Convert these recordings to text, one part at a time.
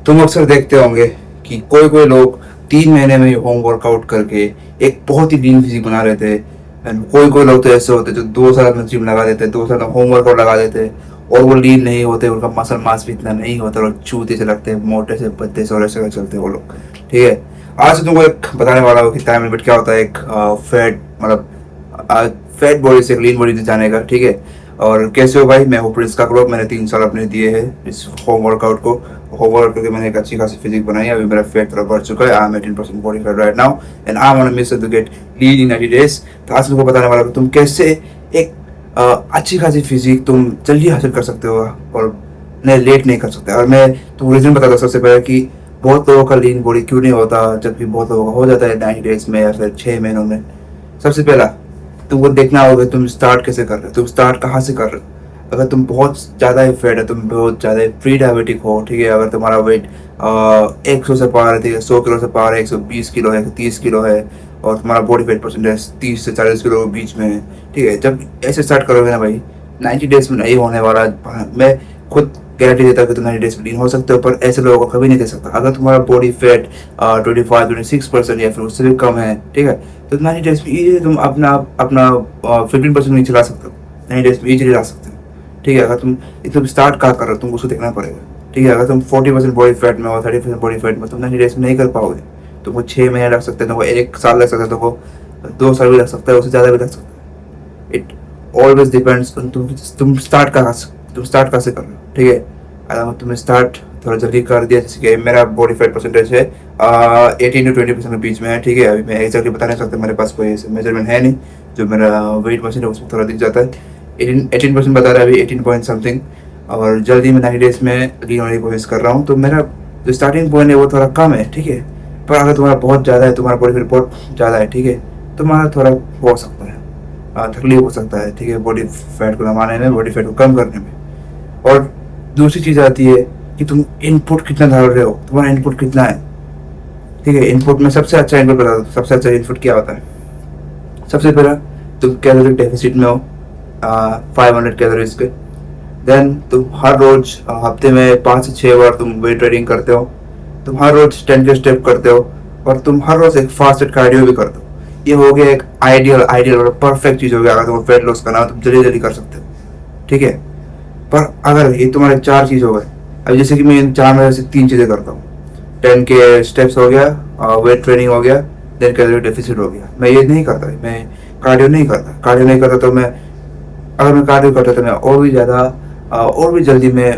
तुम अक्सर देखते होंगे कि कोई कोई लोग 3 महीने में होम वर्कआउट करके एक बहुत ही लीन फिजिक बना लेते हैं। एंड कोई कोई लोग तो ऐसे होते हैं जो 2 साल में जिम लगा देते हैं, 2 साल में होम वर्कआउट लगा देते हैं और वो लीन नहीं होते, उनका मसल मास भी इतना नहीं होता और चूते से लगते हैं, मोटे से पतले से और ऐसे चलते हैं वो लोग। ठीक है, आज तुमको एक बताने वाला हूँ कि टाइम लिमिट क्या होता है एक फैट मतलब फैट बॉडी से लीन बॉडी जाने का। ठीक है, और कैसे हो भाई, मैं हूँ प्रिंस काकलोक। मैंने 3 साल अपने दिए हैं इस होम वर्कआउट को। होम वर्कआउट करके मैंने एक अच्छी खासी फिजिक बनाई है। अभी मेरा फैट थोड़ा बढ़ चुका है। I am 18% body fat right now and I want miss to get lean in 90 days. तो आज तुमको बताने वाला हूँ तुम कैसे एक अच्छी खासी फिजिक तुम जल्दी हासिल कर सकते हो और नहीं लेट नहीं कर सकते। और मैं तुमको रीजन बताता हूँ सबसे पहले कि बहुत लोगों का लीन बॉडी क्यों नहीं होता, जबकि बहुत लोगों का हो जाता है 90 डेज में या फिर 6 महीनों में। सबसे पहला तुमको देखना होगा तुम स्टार्ट कैसे कर रहे हो, तुम स्टार्ट कहाँ से कर रहे हो। अगर तुम बहुत ज़्यादा ही फैट है, तुम बहुत ज़्यादा प्री डायबिटिक हो, ठीक है, अगर तुम्हारा वेट 100 से पार है, ठीक है, 100 किलो से पार है, 120 किलो है, 30 किलो है और तुम्हारा बॉडी वेट परसेंटेज 30 से 40 किलो के बीच में है, ठीक है, जब ऐसे स्टार्ट करोगे ना भाई 90 डेज में नहीं होने वाला। मैं खुद गारंटी देता हूँ कि तुम 90 डेज में लीन हो सकते हो, पर ऐसे लोगों को कभी नहीं दे सकता। अगर तुम्हारा बॉडी फैट 25-26% या फिर उससे भी कम है, ठीक है, तो 90 डेज में इजीली तुम अपना अपना 15% नीचे ला सकते हो, 90 डेज में इजीली ला सकते हो। ठीक है, अगर तुम स्टार्ट कहाँ कर रहे हो तुमको उसको देखना पड़ेगा। ठीक है, अगर तुम 40% बॉडी फैट में हो, 30% बॉडी फैट में, तुम 90 डेज में नहीं कर पाओगे। तुमको 6 महीने लग सकते हैं, तुमको 1 साल लग सकता है, तुमको 2 साल भी लग सकता है, उससे ज़्यादा भी लग सकता है। इट ऑलवेज डिपेंड्स तुम स्टार्ट कहाँ से कर रहे हो। ठीक है, अगर तुमने स्टार्ट थोड़ा जल्दी कर दिया, जैसे कि मेरा बॉडी फैट परसेंटेज है 18 to 20% के बीच में है। ठीक है, अभी मैं एग्जैक्टली बता नहीं सकता, मेरे पास कोई ऐसे मेजरमेंट है नहीं। जो मेरा वेट मशीन है उसमें थोड़ा दिख जाता है, 18% बता रहा है अभी, 18 पॉइंट समथिंग। और जल्दी मैं 90 डेज में लीन होने की कोशिश कर रहा हूँ। तो मेरा जो स्टार्टिंग पॉइंट है वो थोड़ा कम है, ठीक है, पर अगर तुम्हारा बहुत ज़्यादा है, तुम्हारा बॉडी फैट बहुत ज़्यादा है, ठीक है, तुम्हारा थोड़ा हो सकता है तकलीफ हो सकता है, ठीक है, बॉडी फैट को कमाने में, बॉडी फैट को कम करने में। और दूसरी चीज़ आती है कि तुम इनपुट कितना डाल रहे हो, तुम्हारा इनपुट कितना है। ठीक है, इनपुट में सबसे अच्छा इनपुट बता दो, सबसे अच्छा इनपुट क्या होता है। सबसे पहला तुम कैलोरी डेफिसिट में हो 500 कैलोरीज के। देन तुम हर रोज हफ्ते में 5 से 6 बार तुम वेट ट्रेनिंग करते हो, तुम हर रोज 10 के स्टेप करते हो और तुम हर रोज एक फास्टेड कार्डियो भी करते हो। ये हो गया एक आइडियल और परफेक्ट चीज़ हो गया। अगर तुमको फैट लॉस करना हो तुम जल्दी जल्दी कर सकते हो। ठीक है, पर अगर ये तुम्हारे 4 चीज़ हो गए, अब जैसे कि मैं इन 4 में से 3 चीज़ें करता हूँ, 10 के स्टेप्स हो गया, वेट ट्रेनिंग हो गया, देन कैलोरी डेफिसिट हो गया। मैं ये नहीं करता, मैं कार्डियो नहीं करता। तो मैं अगर मैं कार्डियो करता तो मैं और भी ज़्यादा और भी जल्दी मैं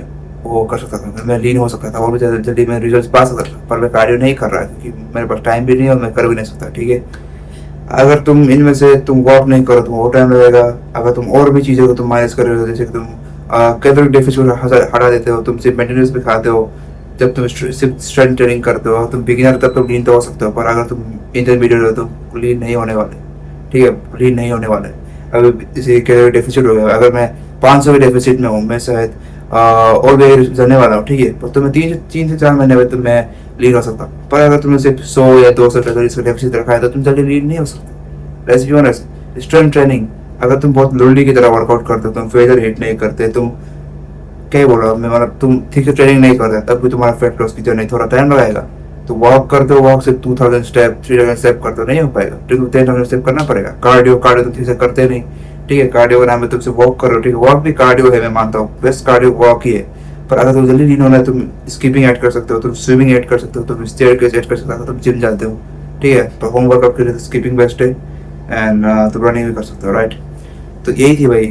वो कर सकता था, मैं लीन हो सकता था, और भी ज़्यादा जल्दी मैं रिजल्ट पा सकता था। पर मैं कार्डियो नहीं कर रहा क्योंकि मेरे पास टाइम भी नहीं है और मैं कर भी नहीं सकता। ठीक है, अगर तुम इनमें से तुम वॉक नहीं करो तुम और टाइम लगेगा। अगर तुम और भी चीज़ों को तुम माइनस कर रहे हो, जैसे कि तुम कैलोरी डेफिसिट हटा देते हो, तुम सिर्फ मेंटेनेंस पे खाते हो, जब तुम सिर्फ स्ट्रेंथ ट्रेनिंग करते हो, तुम बिगिनर तब तुम लीन तो हो सकते हो, पर अगर तुम इंटरमीडिएट हो तो लीन नहीं होने वाले। ठीक है, लीन नहीं होने वाले। अगर जैसे कैलोरी डेफिसिट हो गया, अगर मैं 500 के डेफिसिट में हूँ, मैं शायद और भी जाने वाला हूँ, ठीक है, पर तुम्हें 3 से 4 महीने में तुम मैं लीन हो सकता। पर अगर तुमने सिर्फ 100 या 200 कैलोरीज का डेफिसिट रखा है तो तुम जल्दी लीन नहीं हो सकते। Let's be honest, strength training अगर तुम बहुत लोली की तरह वर्कआउट करते हो, तुम फेदर हिट नहीं करते, तुम क्या बोल रहा हूँ मैं, मतलब तुम ठीक से ट्रेनिंग नहीं करते, तब भी तुम्हारा फैट लॉस की जर्नी थोड़ा टाइम लगाएगा। तो वॉक करते हो, वॉक से 2000 स्टेप 3000 स्टेप करते हो, नहीं हो पाएगा, ठीक है, 10,000 स्टेप करना पड़ेगा। कार्डियो तुम ठीक से करते नहीं, ठीक है, कार्डियो का नाम है तुमसे वॉक करो, ठीक है, वॉक भी कार्डियो है, मैं मानता हूँ, बेस्ट कार्डियो वॉक ही है। पर अगर तुम जल्दी लीन होना है, तुम स्कीपिंग ऐड कर सकते हो, तुम स्विमिंग ऐड कर सकते हो, तुम स्टेयरकेस ऐड कर सकते हो, तुम जिम जाते हो, ठीक है, तो होम वर्कआउट के लिए स्कीपिंग बेस्ट है एंड तुम रनिंग भी कर सकते हो, राइट। तो यही थी भाई,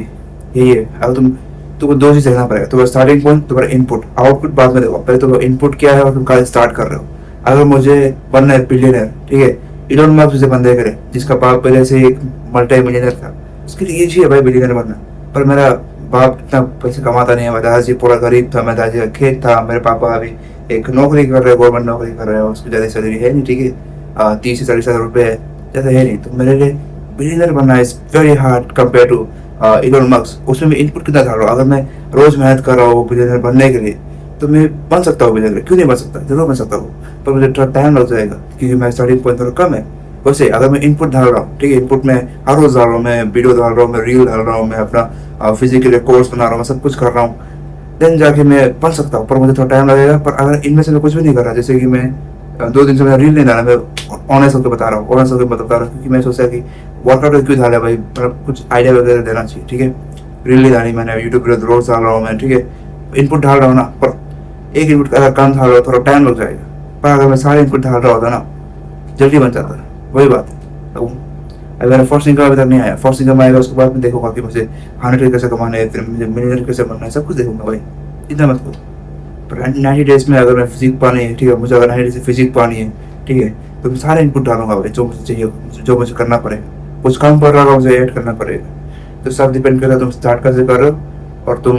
यही है। अगर तुमको 2 चीज़ देखना पड़ेगा, तुम्हारा स्टार्टिंग पॉइंट, तुम्हारा इनपुट, आउटपुट बाद में देखो, पहले तुम्हारा इनपुट क्या है और तुम कहाँ स्टार्ट कर रहे हो। अगर मुझे बनना है बिलियनर, ठीक है, इलोन मस्क जैसे बंदे करे जिसका बाप पहले से एक मल्टी मिलियनर था, उसके लिए ईजी है भाई बिलियनर बनना। पर मेरा बाप इतना पैसे कमाता नहीं है, मेरा दादाजी पूरा गरीब था, मेरा दादाजी का खेत था, मेरे पापा अभी एक नौकरी कर रहे हैं, गवर्नमेंट नौकरी कर रहे हैं, उसकी ज़्यादा सैलरी है नहीं, ठीक है, 30 से 40 हज़ार रुपये है, ज़्यादा है नहीं। तो मेरे लिए बिलियनर बनना is very hard compare to Elon Musk. उसमें मैं इनपुट कितना डाल रहा हूँ, अगर मैं रोज़ मेहनत कर रहा हूँ बिलियनर बनने के लिए, तो मैं बन सकता हूँ बिलियनर, क्यों नहीं बन सकता, जरूर बन सकता हूँ, पर मुझे थोड़ा टाइम लग जाएगा क्योंकि मेरा स्टार्टिंग पॉइंट थोड़ा कम है। वैसे अगर मैं इनपुट डाल रहा हूँ, ठीक है, इनपुट में हर रोज़ डाल रहा हूँ, मैं वीडियो डाल रहा हूँ, मैं रील डाल रहा हूँ, मैं अपना फिजिकल कोर्स बना रहा हूँ, मैं सब कुछ कर रहा हूँ, देन जाके मैं बन सकता हूँ, पर मुझे थोड़ा टाइम लगेगा। पर अगर इनमें से मैं कुछ भी नहीं कर रहा, जैसे कि मैं 2 दिन से मैं रील नहीं डाला, मैं ऑनेस्ट होकर बता रहा हूँ, ऑनेस्ट होकर बता रहा हूँ, क्योंकि मैं सोचा कि वर्कआउट क्यों डाला भाई, मतलब कुछ आइडिया वगैरह देना चाहिए, ठीक है। रील नहीं डाली मैंने, यूट्यूब पर रोज डाल रहा हूँ मैं, ठीक है, इनपुट डाल रहा हूँ ना, पर एक इनपुट अगर कम डाल रहा हूँ थोड़ा टाइम लग जाएगा, पर अगर मैं सारे इनपुट डाल रहा होता ना जल्दी बन जाता है, वही बात है। तो अगर मेरा फर्स्ट इनकम अभी तक नहीं आया, फर्स्ट इनकम आएगा उसके बाद मैं देखूंगा कि मुझे 100 कैसे कमाने हैं, फिर मुझे मिलियनर कैसे बनना है, सब कुछ देखूंगा भाई, इतना मत करो। पर 90 डेज में अगर मैं फिजिक पानी है, ठीक है, मुझे अगर 90 डेज से फिजिक पानी है, ठीक है, तो मैं सारे इनपुट डालूंगा भाई, जो मुझे चाहिए, जो मुझे करना पड़ेगा, कुछ काम पड़ रहा होगा मुझे ऐड करना पड़ेगा। तो सब डिपेंड करता है तुम स्टार्ट कैसे कर रहे हो और तुम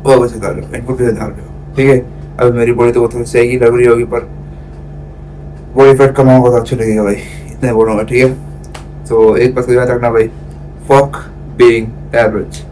वो कैसे कर रहे हो, इनपुट कैसे डाल रहे हो, ठीक है। अभी मेरी बॉडी तो थोड़ी सही लग रही होगी, पर बॉडी फैट कमाऊंगा तो अच्छा लगेगा भाई, इतना बोलूंगा, ठीक है। तो एक बात याद रखना भाई, फक बीइंग एवरेज।